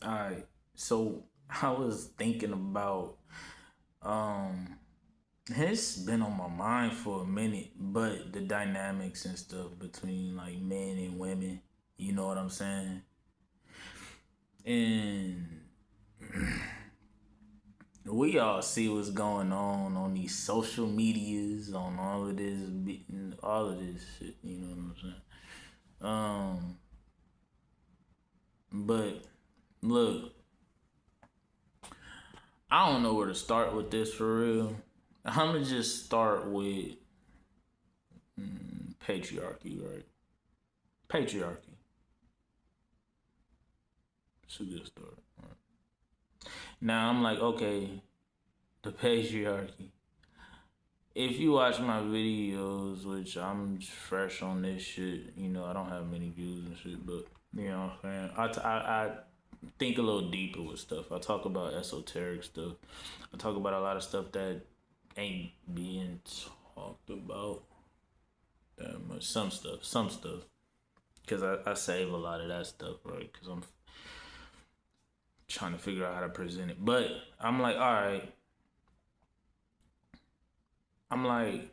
Alright, so I was thinking about um it's been on my mind for a minute, but the dynamics and stuff between like men and women, you know what I'm saying? And we all see what's going on these social medias, on all of this, all of this shit. You know what I'm saying? But look, I don't know where to start with this for real. I'm gonna just start with patriarchy, right? Patriarchy. It's a good start. Right? Now I'm like, okay, the patriarchy. If you watch my videos, which I'm fresh on this shit, I don't have many views and shit, but you know what I'm saying? I think a little deeper with stuff. I talk about esoteric stuff. I talk about a lot of stuff that ain't being talked about that much. Some stuff. Because I save a lot of that stuff, right? Because I'm trying to figure out how to present it. But I'm like, all right, I'm like,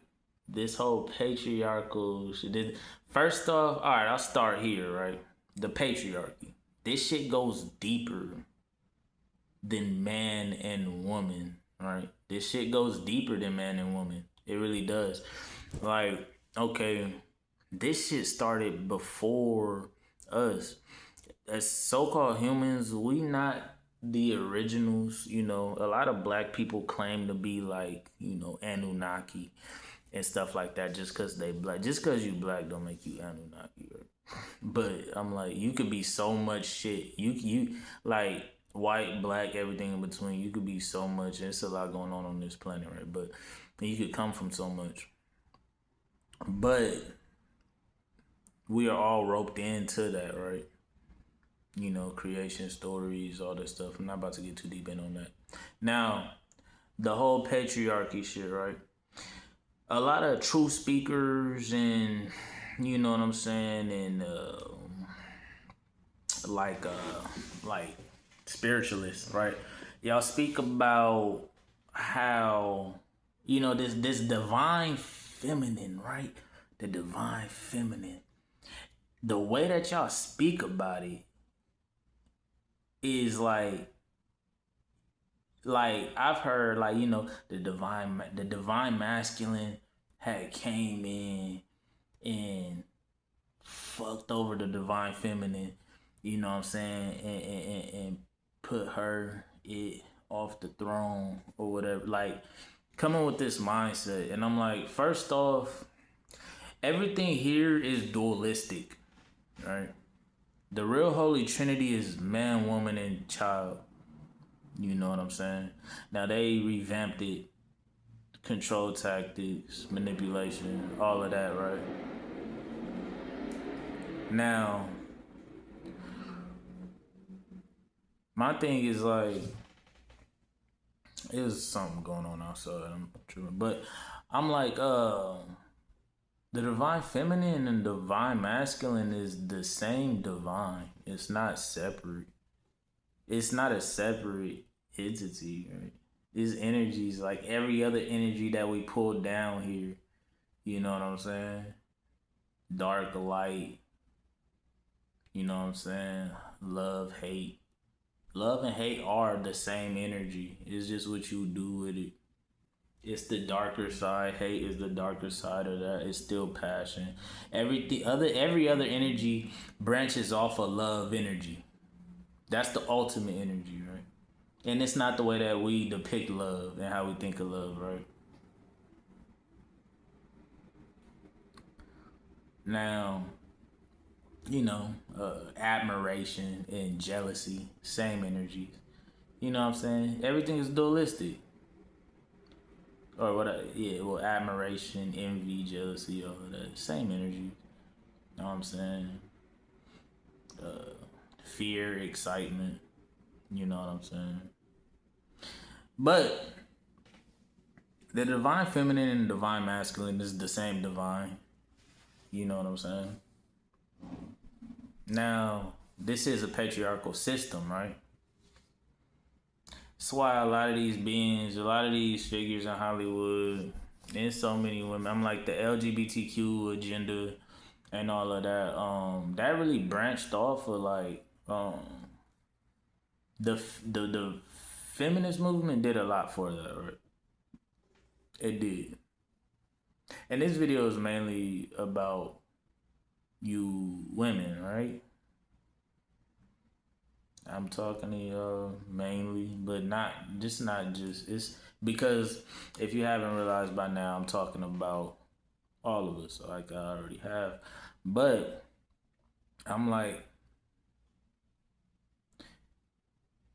this whole patriarchal shit. First off, all right, I'll start here, right? The patriarchy. This shit goes deeper than man and woman, right? This shit goes deeper than man and woman. It really does. Like, okay, this shit started before us. As so-called humans, we not the originals. A lot of black people claim to be like, Anunnaki and stuff like that just because they black. Just because you black don't make you Anunnaki, right? But I'm like, you could be so much shit. You like white, black, everything in between. You could be so much. It's a lot going on this planet, right? But you could come from so much. But we are all roped into that, right? Creation stories, all that stuff. I'm not about to get too deep in on that. Now, the whole patriarchy shit, right? A lot of truth speakers and you know what I'm saying, and like like spiritualists, right? Y'all speak about how this divine feminine, right? The divine feminine. The way that y'all speak about it is like I've heard like the divine masculine had came in and fucked over the divine feminine, you know what I'm saying, and put her it off the throne or whatever. Like coming with this mindset, and I'm like, first off, everything here is dualistic, right? The real holy trinity is man, woman, and child. You know what I'm saying? Now they revamped it, control tactics, manipulation, all of that, right? Now, my thing is like, there's something going on outside. I'm tripping, but I'm like, the divine feminine and divine masculine is the same divine. It's not separate. It's not a separate entity, right? These energies, like every other energy that we pull down here, you know what I'm saying? Dark, light, you know what I'm saying? Love, hate. Love and hate are the same energy. It's just what you do with it. It's the darker side. Hate is the darker side of that. It's still passion. Every other energy branches off of love energy. That's the ultimate energy, right? And it's not the way that we depict love and how we think of love, right? Now, admiration and jealousy, same energies. You know what I'm saying? Everything is dualistic. Or what? Yeah, well, admiration, envy, jealousy, all of that, same energy. You know what I'm saying? Fear, excitement. You know what I'm saying? But the divine feminine and the divine masculine is the same divine. You know what I'm saying? Now, this is a patriarchal system, right? That's why a lot of these beings, a lot of these figures in Hollywood, and so many women, I'm like the LGBTQ agenda and all of that. That really branched off of like the feminist movement did a lot for that, right? It did. And this video is mainly about you women, right? I'm talking to y'all mainly, but not just it's because if you haven't realized by now, I'm talking about all of us, like I already have. But I'm like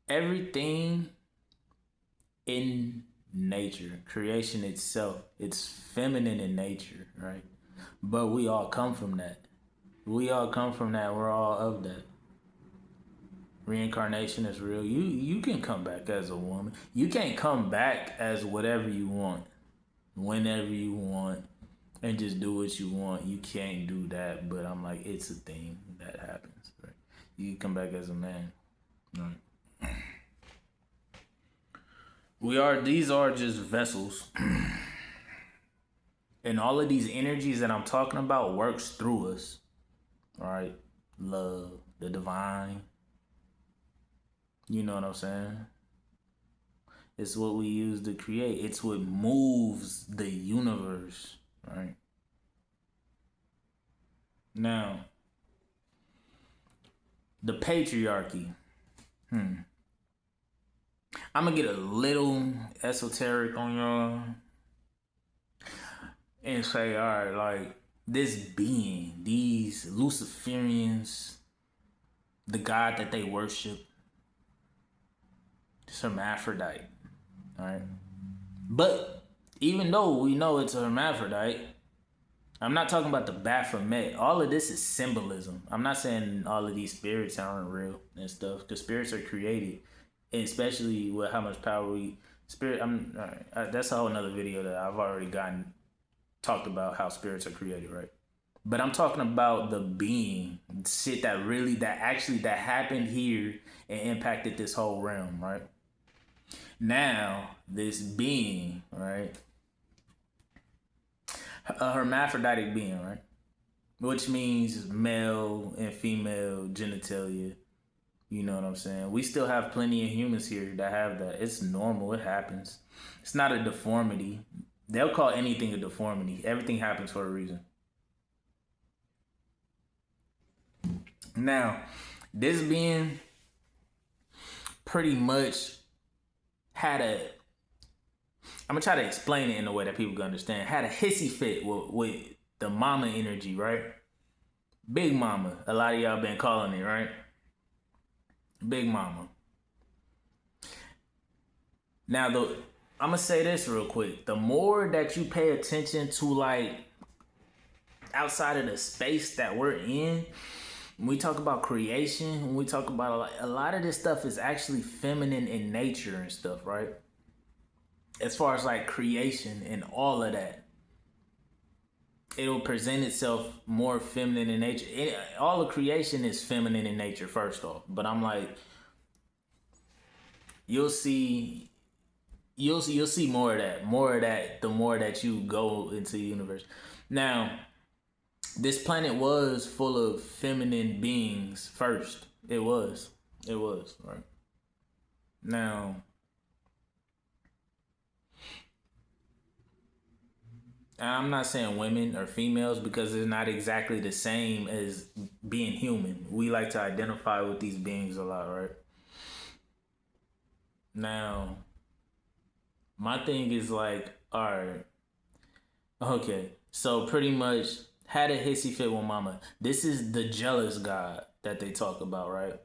everything in nature, creation itself, it's feminine in nature, right? But we all come from that. We all come from that. We're all of that. Reincarnation is real. You can come back as a woman. You can't come back as whatever you want, whenever you want, and just do what you want. You can't do that. But I'm like, it's a thing that happens. Right? You can come back as a man. Right? These are just vessels. And all of these energies that I'm talking about works through us. All right? Love, the divine. You know what I'm saying? It's what we use to create. It's what moves the universe, right? Now, the patriarchy. I'm gonna get a little esoteric on y'all and say, all right, like this being, these Luciferians, the god that they worship, it's hermaphrodite, all right? But even though we know it's a hermaphrodite, I'm not talking about the Baphomet. All of this is symbolism. I'm not saying all of these spirits aren't real and stuff, because spirits are created, and especially with how much power we spirit. That's a whole another video that I've already talked about how spirits are created, right? But I'm talking about the being shit that happened here and impacted this whole realm, right? Now, this being, right? A hermaphroditic being, right? Which means male and female genitalia. You know what I'm saying? We still have plenty of humans here that have that. It's normal. It happens. It's not a deformity. They'll call anything a deformity. Everything happens for a reason. Now, this being pretty much had a, I'm gonna try to explain it in a way that people can understand. Had a hissy fit with the mama energy, right? Big mama. A lot of y'all been calling it, right? Big mama. Now, I'm gonna say this real quick. The more that you pay attention to, like, outside of the space that we're in, when we talk about creation, when we talk about a lot of this stuff is actually feminine in nature and stuff, right? As far as like creation and all of that, it'll present itself more feminine in nature. All of creation is feminine in nature, first off. But I'm like, you'll see more of that, the more that you go into the universe. Now, this planet was full of feminine beings first. It was, right? Now, I'm not saying women or females because it's not exactly the same as being human. We like to identify with these beings a lot, right? Now, my thing is like, all right, okay, so pretty much had a hissy fit with mama. This is the jealous God that they talk about, right?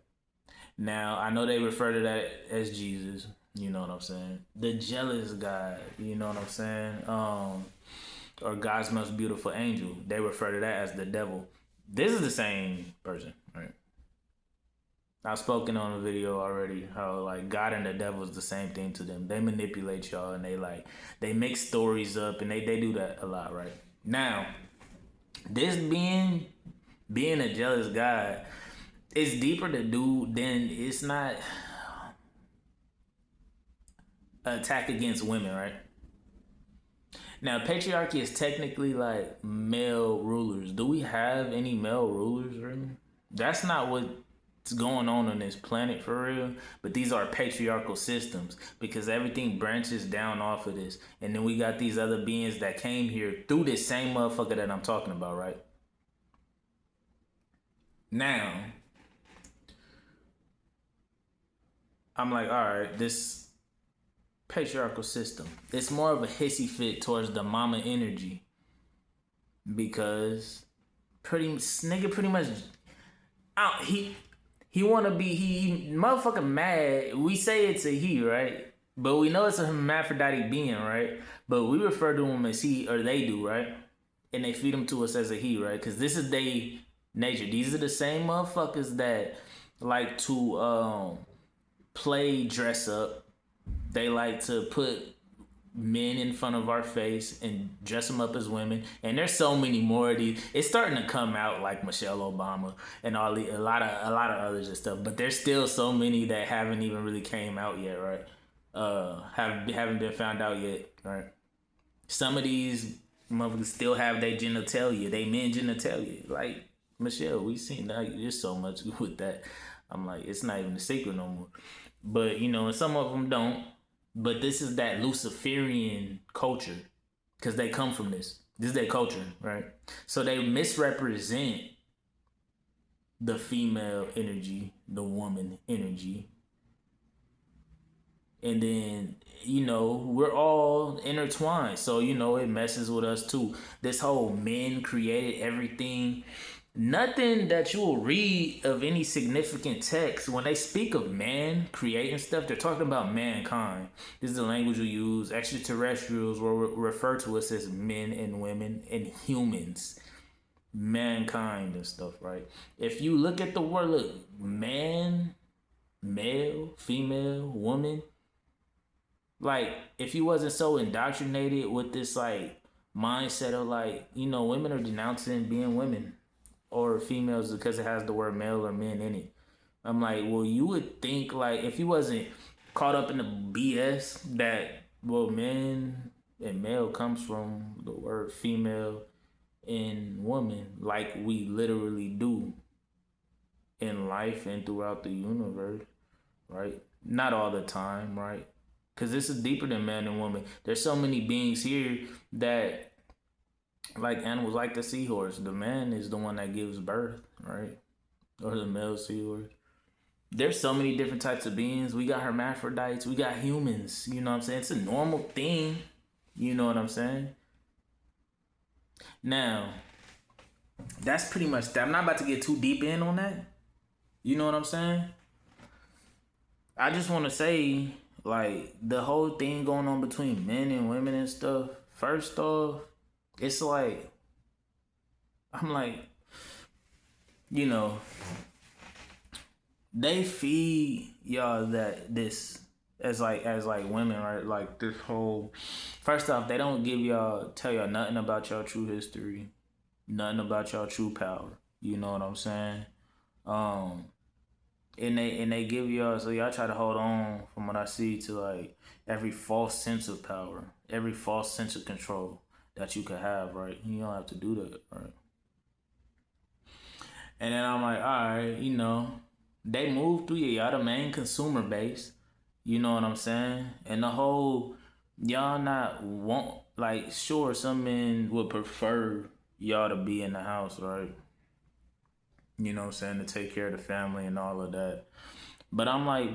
Now, I know they refer to that as Jesus. You know what I'm saying? The jealous God. You know what I'm saying? Or God's most beautiful angel. They refer to that as the devil. This is the same person, right? I've spoken on a video already how like God and the devil is the same thing to them. They manipulate y'all and they make stories up and they do that a lot, right? Now, this being a jealous God, it's deeper to do than it's not. attack against women, right? Now, patriarchy is technically like male rulers. Do we have any male rulers, really? That's not what's going on this planet for real. But these are patriarchal systems because everything branches down off of this. And then we got these other beings that came here through this same motherfucker that I'm talking about, right? Now, I'm like, all right, this patriarchal system. It's more of a hissy fit towards the mama energy because pretty much out he wanna be he motherfucking mad. We say it's a he, right? But we know it's a hermaphrodite being, right? But we refer to him as he, or they do, right? And they feed him to us as a he, right? Because this is they nature. These are the same motherfuckers that like to play dress up. They like to put men in front of our face and dress them up as women. And there's so many more of these. It's starting to come out like Michelle Obama and a lot of others and stuff. But there's still so many that haven't even really came out yet, right? Haven't been found out yet, right? Some of these motherfuckers still have their genitalia, they men genitalia. Like Michelle, we seen that. There's so much with that. I'm like, it's not even a secret no more. But you know, and some of them don't. But this is that Luciferian culture because they come from this. This is their culture, right? So they misrepresent the female energy, the woman energy. And then, you know, we're all intertwined. So, you know, it messes with us too. This whole men created everything. Nothing that you will read of any significant text. When they speak of man creating stuff, they're talking about mankind. This is the language we use. Extraterrestrials will refer to us as men and women and humans. Mankind and stuff, right? If you look at the word, look, man, male, female, woman. Like, if you wasn't so indoctrinated with this, like, mindset of, like, you know, women are denouncing being women or females because it has the word male or men in it. I'm like, well, you would think, like, if you wasn't caught up in the BS that, well, men and male comes from the word female and woman, like we literally do in life and throughout the universe, right? Not all the time, right? Because this is deeper than man and woman. There's so many beings here that, like animals, like the seahorse. The man is the one that gives birth, right? Or the male seahorse. There's so many different types of beings. We got hermaphrodites. We got humans. You know what I'm saying? It's a normal thing. You know what I'm saying? Now, that's pretty much that. I'm not about to get too deep in on that. You know what I'm saying? I just want to say, like, the whole thing going on between men and women and stuff. First off, it's like, I'm like, you know, they feed y'all that this as like women, right? Like this whole, first off, they don't tell y'all nothing about your true history, nothing about your true power. You know what I'm saying? And they give y'all, so y'all try to hold on, from what I see, to like every false sense of power, every false sense of control that you could have, right? You don't have to do that, right? And then I'm like, all right, you know, they move through you. Y'all the main consumer base. You know what I'm saying? And the whole, y'all not want, like, sure, some men would prefer y'all to be in the house, right? You know what I'm saying? To take care of the family and all of that. But I'm like,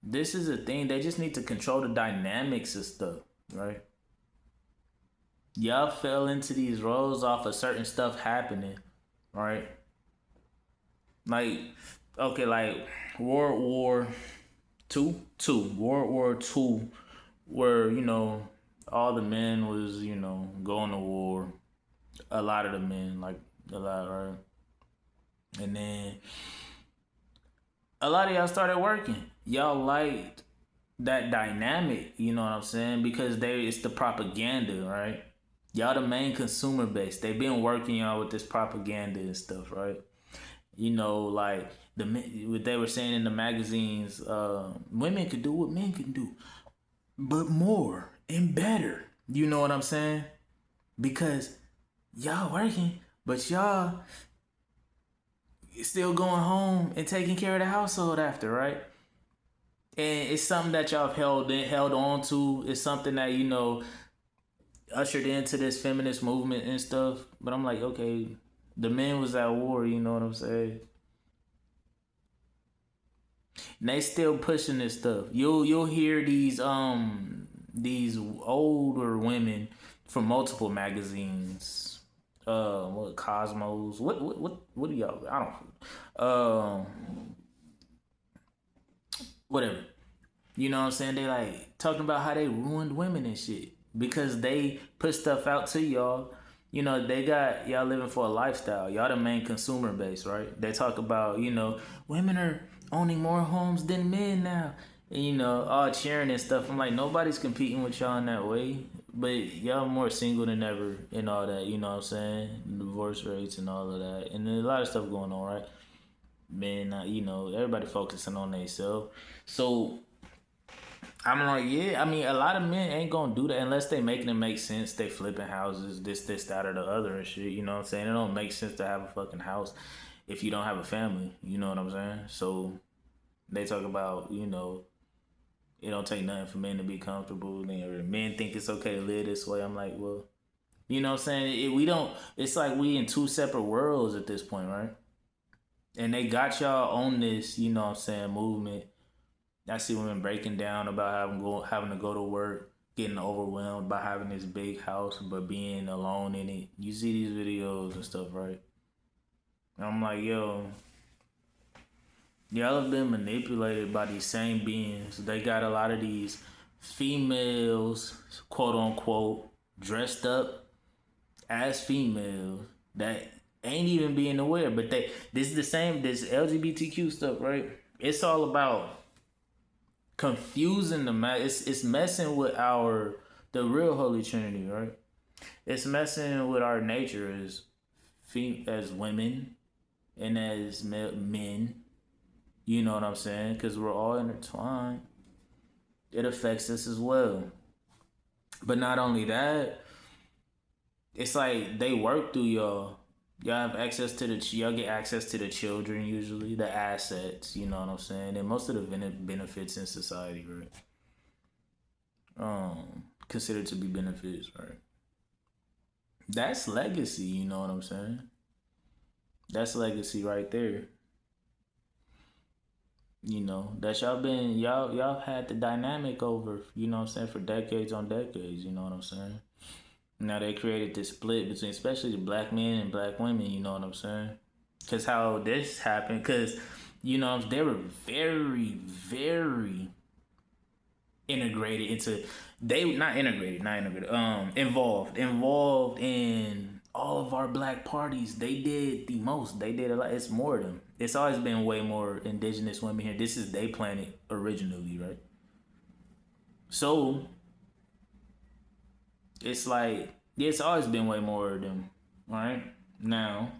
this is a thing. They just need to control the dynamics of stuff, right? Y'all fell into these roles off of certain stuff happening, right? Like, okay, like World War Two, where, you know, all the men was, you know, going to war. A lot of the men, like a lot, right? And then a lot of y'all started working. Y'all liked that dynamic, you know what I'm saying? Because it's the propaganda, right? Y'all the main consumer base. They been working y'all with this propaganda and stuff, right? You know, like what they were saying in the magazines, women could do what men can do. but more and better. You know what I'm saying? Because y'all working, but y'all still going home and taking care of the household after, right? And it's something that y'all have held on to. It's something that ushered into this feminist movement and stuff. But I'm like, okay, the men was at war. You know what I'm saying? And they still pushing this stuff. You'll hear these older women from multiple magazines. What Cosmos? What do y'all? I don't. Whatever. You know what I'm saying? They like talking about how they ruined women and shit because they put stuff out to y'all. You know, they got y'all living for a lifestyle. Y'all the main consumer base, right? They talk about, women are owning more homes than men now. And, all cheering and stuff. I'm like, nobody's competing with y'all in that way. But y'all more single than ever and all that, you know what I'm saying? Divorce rates and all of that. And there's a lot of stuff going on, right? Men, everybody focusing on themselves. So I'm like, yeah. I mean, a lot of men ain't gonna do that unless they making it make sense. They flipping houses, this, that, or the other and shit. You know what I'm saying? It don't make sense to have a fucking house if you don't have a family. You know what I'm saying? So they talk about, it don't take nothing for men to be comfortable. Men think it's okay to live this way. I'm like, well, you know what I'm saying? We don't. It's like we in two separate worlds at this point, right? And they got y'all on this, you know what I'm saying, movement. I see women breaking down about having to go to work, getting overwhelmed by having this big house, but being alone in it. You see these videos and stuff, right? And I'm like, yo, y'all have been manipulated by these same beings. They got a lot of these females, quote unquote, dressed up as females that ain't even being aware. But this is the same, this LGBTQ stuff, right? It's all about confusing it's messing with the real Holy Trinity, right? It's messing with our nature as women and as men. You know what I'm saying? Because we're all intertwined. It affects us as well. But not only that, it's like they work through y'all. Y'all have access to y'all get access to the children usually, the assets, you know what I'm saying? And most of the benefits in society, right? Considered to be benefits, right? That's legacy, you know what I'm saying? That's legacy right there. That y'all had the dynamic over, you know what I'm saying, for decades on decades, you know what I'm saying? Now they created this split between especially the black men and black women, you know what I'm saying? Because how this happened, because, they were very, very integrated into, involved in all of our black parties. They did the most. They did a lot. It's more of them. It's always been way more indigenous women here. This is their planet originally, right? So it's like, yeah, it's always been way more of them, right? Now,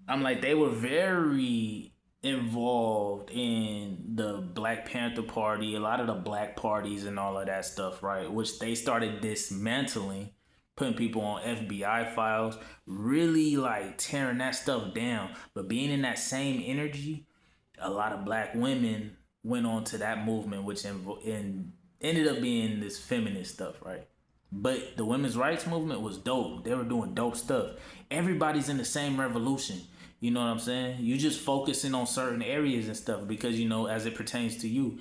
I'm like, they were very involved in the Black Panther Party, a lot of the black parties and all of that stuff, right? Which they started dismantling, putting people on FBI files, really like tearing that stuff down. But being in that same energy, a lot of black women went on to that movement, which ended up being this feminist stuff, right? But the women's rights movement was dope. They were doing dope stuff. Everybody's in the same revolution. You know what I'm saying? You just focusing on certain areas and stuff because, as it pertains to you.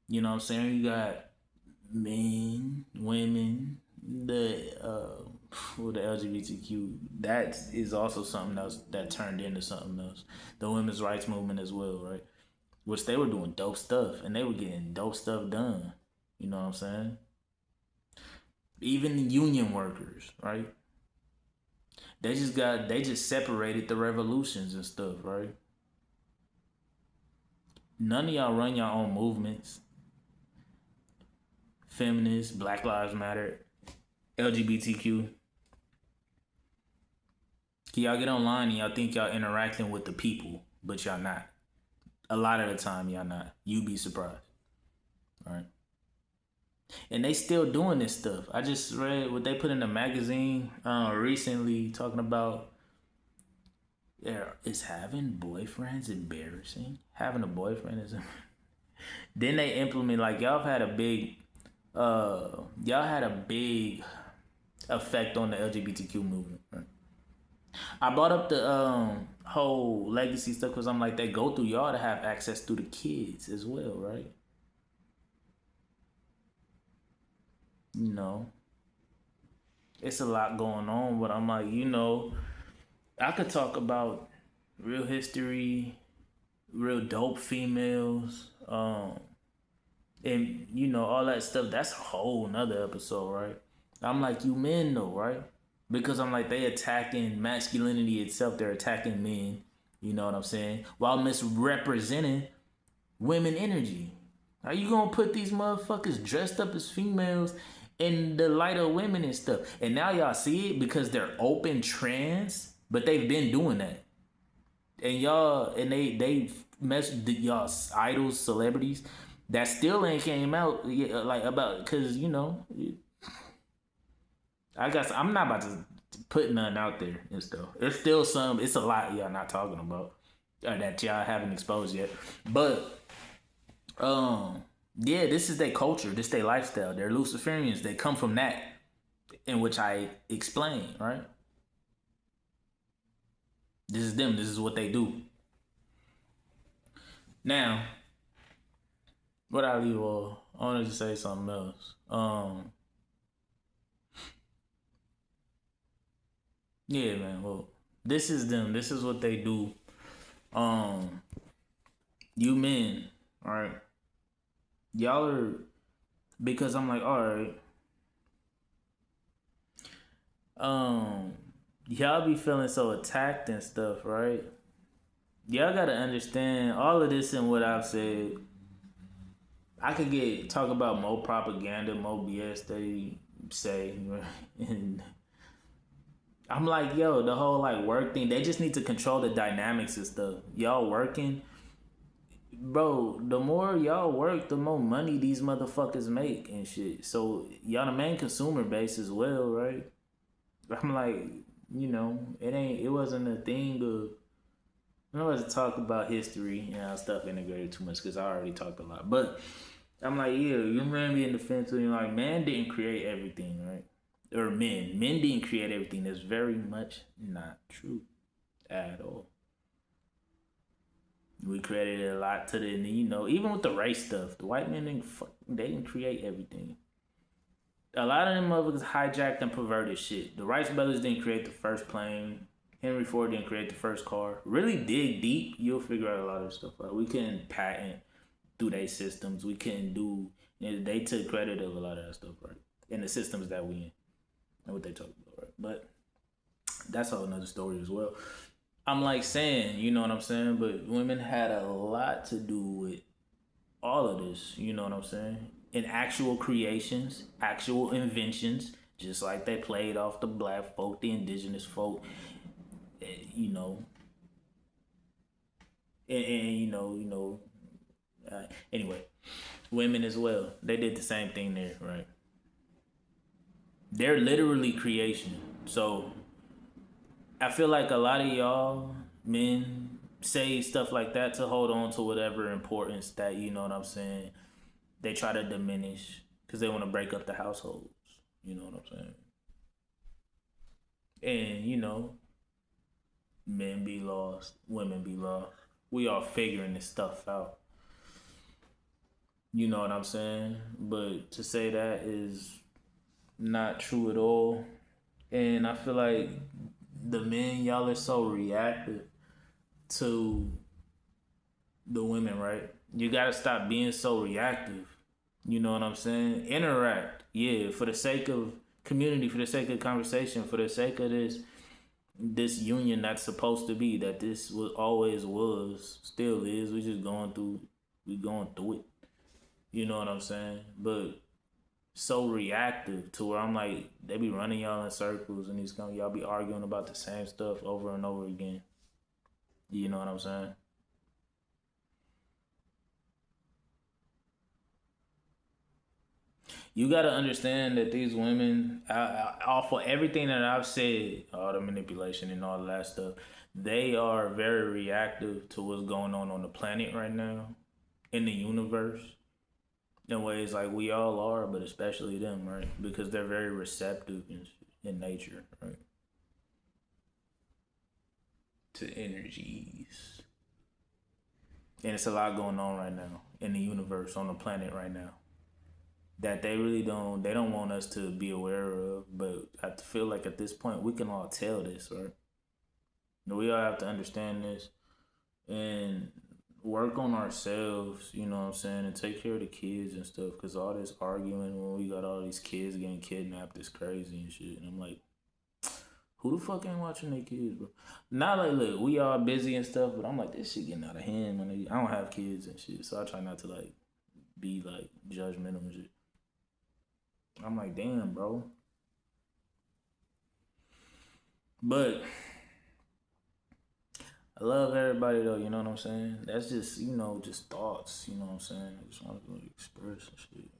You know what I'm saying? You got men, women, the LGBTQ. That is also something else that turned into something else. The women's rights movement as well, right? Which they were doing dope stuff and they were getting dope stuff done. You know what I'm saying? Even union workers, right? They just separated the revolutions and stuff, right? None of y'all run your own movements. Feminists, Black Lives Matter, LGBTQ. Y'all get online and y'all think y'all interacting with the people, but y'all not. A lot of the time, y'all not. You be surprised. right? And they still doing this stuff. I just read what they put in the magazine recently, talking about, yeah, is having boyfriends embarrassing? Having a boyfriend is. Then they implement, like, y'all had a big effect on the LGBTQ movement. Right? I brought up the whole legacy stuff because I'm like, they go through y'all to have access to the kids as well, right? You know, it's a lot going on, but I'm like, I could talk about real history, real dope females, and all that stuff. That's a whole nother episode, right? I'm like, you men though, right? Because I'm like, they attacking masculinity itself. They're attacking men. You know what I'm saying? While misrepresenting women energy. How you gonna put these motherfuckers dressed up as females in the light of women and stuff? And now y'all see it because they're open trans, but they've been doing that. And y'all, and they messed y'all idols, celebrities that still ain't came out like about, because I guess I'm not about to put nothing out there and stuff. It's a lot y'all not talking about that y'all haven't exposed yet. But yeah, this is their culture, this their lifestyle. They're Luciferians. They come from that, in which I explain, right? This is them. This is what they do. Now, what I leave off, I wanted to say something else. Yeah, man. Well, this is them. This is what they do. Um, you men, all right? Y'all are, because I'm like, all right. Y'all be feeling so attacked and stuff, right? Y'all gotta understand all of this and what I've said. I could talk about more propaganda, more BS they say, and I'm like, yo, the whole like work thing. They just need to control the dynamics and stuff. Y'all working, bro. The more y'all work, the more money these motherfuckers make and shit. So y'all the main consumer base as well, right? I'm like, it wasn't a thing of. I don't want to talk about history and how stuff integrated too much because I already talked a lot. But I'm like, yeah, you remember me in the fence when you're like, man didn't create everything, right? Or men didn't create everything. That's very much not true at all. We credited a lot to the, even with the race stuff, the white men they didn't create everything. A lot of them motherfuckers hijacked and perverted shit. The Rice brothers didn't create the first plane. Henry Ford didn't create the first car. Really dig deep, you'll figure out a lot of stuff. Right? We couldn't patent through their systems. We couldn't do. They took credit of a lot of that stuff, right? In the systems that we in, and what they talk about, right? But that's a whole another story as well. I'm like saying, you know what I'm saying? But women had a lot to do with all of this, you know what I'm saying? In actual creations, actual inventions, just like they played off the black folk, the indigenous folk, you know, and anyway, women as well. They did the same thing there, right? They're literally creation. So I feel like a lot of y'all men say stuff like that to hold on to whatever importance that, you know what I'm saying, they try to diminish because they want to break up the households. You know what I'm saying? And, men be lost, women be lost. We are figuring this stuff out. You know what I'm saying? But to say that is not true at all. And I feel like the men, y'all are so reactive to the women, right? You gotta stop being so reactive. You know what I'm saying? Interact. Yeah, for the sake of community, for the sake of conversation, for the sake of this union that's supposed to be, that this was always was, still is. We going through it. You know what I'm saying? But so reactive to where I'm like, they be running y'all in circles and y'all be arguing about the same stuff over and over again. You know what I'm saying? You got to understand that these women, off of everything that I've said, all the manipulation and all that stuff, they are very reactive to what's going on the planet right now, in the universe, in ways like we all are, but especially them, right? Because they're very receptive in nature, right? To energies. And it's a lot going on right now in the universe, on the planet right now, that they don't want us to be aware of. But I feel like at this point we can all tell this, right? We all have to understand this and work on ourselves, you know what I'm saying, and take care of the kids and stuff. Cause all this arguing when we got all these kids getting kidnapped is crazy and shit. And I'm like, who the fuck ain't watching their kids, bro? Not like, look, we all busy and stuff, but I'm like, this shit getting out of hand, man. I don't have kids and shit, so I try not to like be like judgmental and shit. I'm like, damn, bro. But I love everybody though, you know what I'm saying? That's just, just thoughts, you know what I'm saying? I just want to like, express and shit.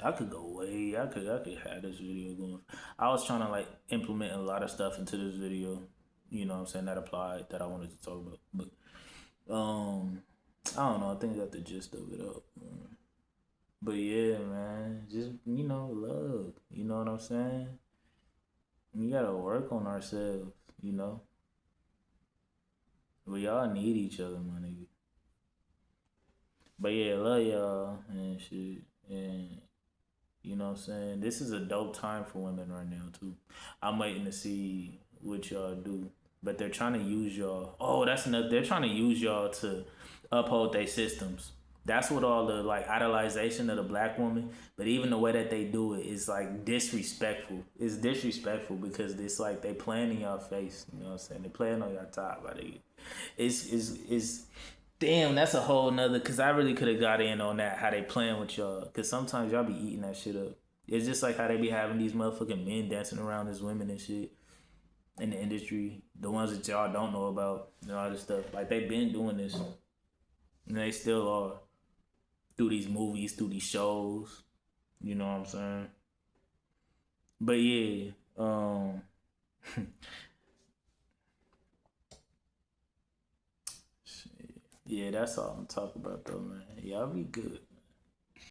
I could go way, I could have this video going. I was trying to like implement a lot of stuff into this video, you know what I'm saying, that applied that I wanted to talk about. But I don't know, I think I got the gist of it up. But yeah, man, just love. You know what I'm saying? We gotta work on ourselves, you know? We all need each other, my nigga. But yeah, love y'all and shit. And you know what I'm saying? This is a dope time for women right now too. I'm waiting to see what y'all do. But they're trying to use y'all. Oh, that's another, they're trying to use y'all to uphold their systems. That's what all the like idolization of the black woman, but even the way that they do it is like disrespectful. It's disrespectful because it's like they playing in y'all face. You know what I'm saying? They playing on your top. Like it's damn. That's a whole nother. Cause I really could have got in on that how they playing with y'all. Cause sometimes y'all be eating that shit up. It's just like how they be having these motherfucking men dancing around as women and shit in the industry. The ones that y'all don't know about and all this stuff. Like they been doing this, and they still are through these movies, through these shows. You know what I'm saying? But yeah, shit. Yeah, that's all I'm talking about though, man. Y'all be good.